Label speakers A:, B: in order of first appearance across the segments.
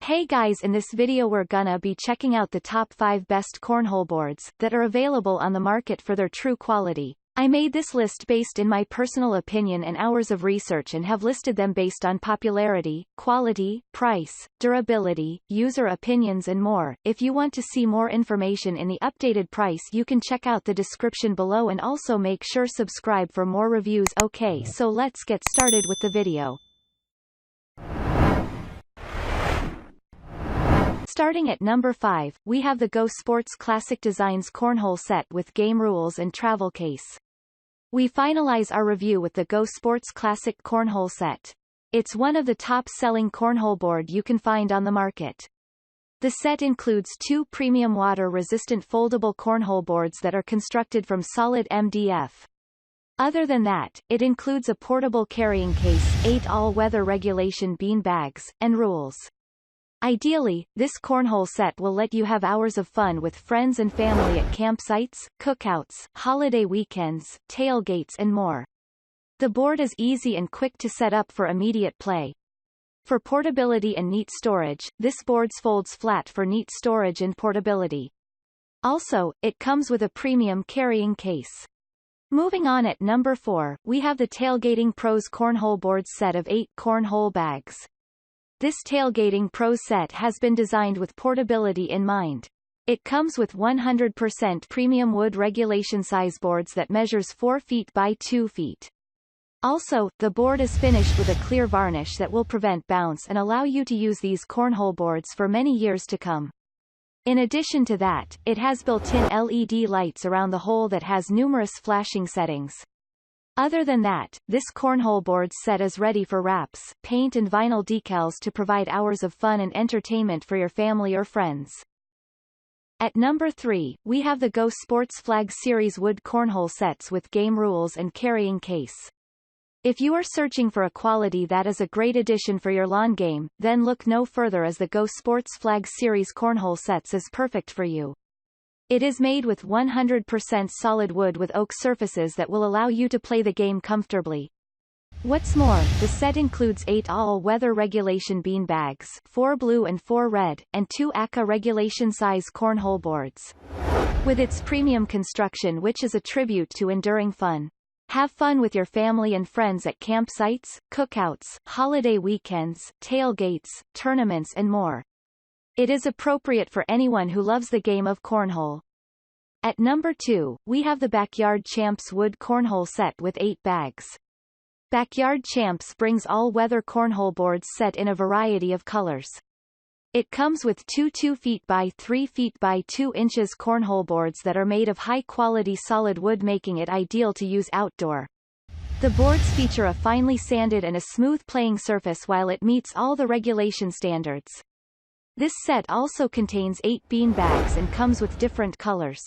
A: Hey guys, in this video we're gonna be checking out the top 5 best cornhole boards that are available on the market for their true quality. I made this list based in my personal opinion and hours of research and have listed them based on popularity, quality, price, durability, user opinions and more. If you want to see more information in the updated price you can check out the description below and also make sure subscribe for more reviews. Okay, so let's get started with the video. Starting at number 5, we have the GoSports Classic Designs Cornhole Set with game rules and travel case. We finalize our review with the GoSports Classic Cornhole Set. It's one of the top-selling cornhole board you can find on the market. The set includes 2 premium water-resistant foldable cornhole boards that are constructed from solid MDF. Other than that, it includes a portable carrying case, 8 all-weather regulation bean bags, and rules. Ideally, this cornhole set will let you have hours of fun with friends and family at campsites, cookouts, holiday weekends, tailgates and more. The board is easy and quick to set up for immediate play. For portability and neat storage, this board folds flat for neat storage and portability. Also, it comes with a premium carrying case. Moving on at number 4, we have the Tailgating Pros Cornhole Board Set of 8 cornhole bags. This Tailgating Pro set has been designed with portability in mind. It comes with 100% premium wood regulation size boards that measures 4 feet by 2 feet. Also, the board is finished with a clear varnish that will prevent bounce and allow you to use these cornhole boards for many years to come. In addition to that, it has built-in LED lights around the hole that has numerous flashing settings. Other than that, this cornhole board set is ready for wraps, paint and vinyl decals to provide hours of fun and entertainment for your family or friends. At number 3, we have the GoSports Flag Series Wood Cornhole Sets with game rules and carrying case. If you are searching for a quality that is a great addition for your lawn game, then look no further as the GoSports Flag Series Cornhole Sets is perfect for you. It is made with 100% solid wood with oak surfaces that will allow you to play the game comfortably. What's more, the set includes 8 all-weather regulation bean bags, 4 blue and 4 red, and 2 ACA regulation size cornhole boards. With its premium construction which is a tribute to enduring fun. Have fun with your family and friends at campsites, cookouts, holiday weekends, tailgates, tournaments and more. It is appropriate for anyone who loves the game of cornhole. At number 2, we have the Backyard Champs Wood Cornhole Set with 8 bags. Backyard Champs brings all-weather cornhole boards set in a variety of colors. It comes with 2 feet by 3 feet by 2 inches cornhole boards that are made of high-quality solid wood making it ideal to use outdoor. The boards feature a finely sanded and a smooth playing surface while it meets all the regulation standards. This set also contains 8 bean bags and comes with different colors.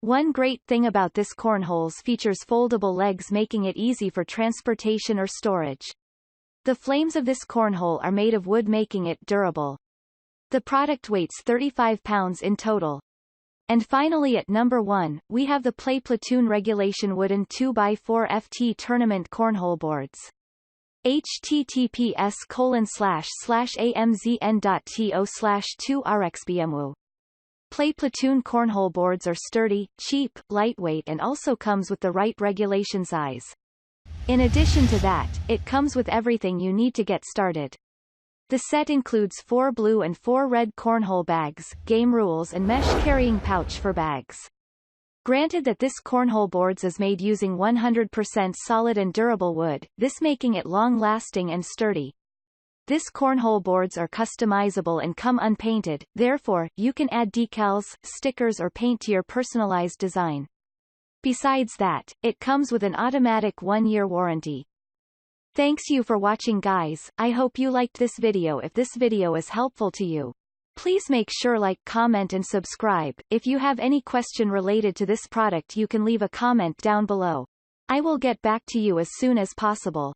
A: One great thing about this cornholes features foldable legs making it easy for transportation or storage. The flames of this cornhole are made of wood making it durable. The product weighs 35 pounds in total. And finally at number 1, we have the Platoon Regulation Wooden 2x4 FT Tournament Cornhole Boards. https://amzn.to/2rxbmu. Platoon cornhole boards are sturdy, cheap, lightweight and also comes with the right regulation size. In addition to that, it comes with everything you need to get started. The set includes 4 blue and 4 red cornhole bags, game rules and mesh carrying pouch for bags. Granted that this cornhole boards is made using 100% solid and durable wood, this making it long-lasting and sturdy. This cornhole boards are customizable and come unpainted, therefore, you can add decals, stickers or paint to your personalized design. Besides that, it comes with an automatic 1-year warranty. Thanks you for watching guys, I hope you liked this video. If this video is helpful to you, please make sure like, comment and subscribe. If you have any question related to this product you can leave a comment down below. I will get back to you as soon as possible.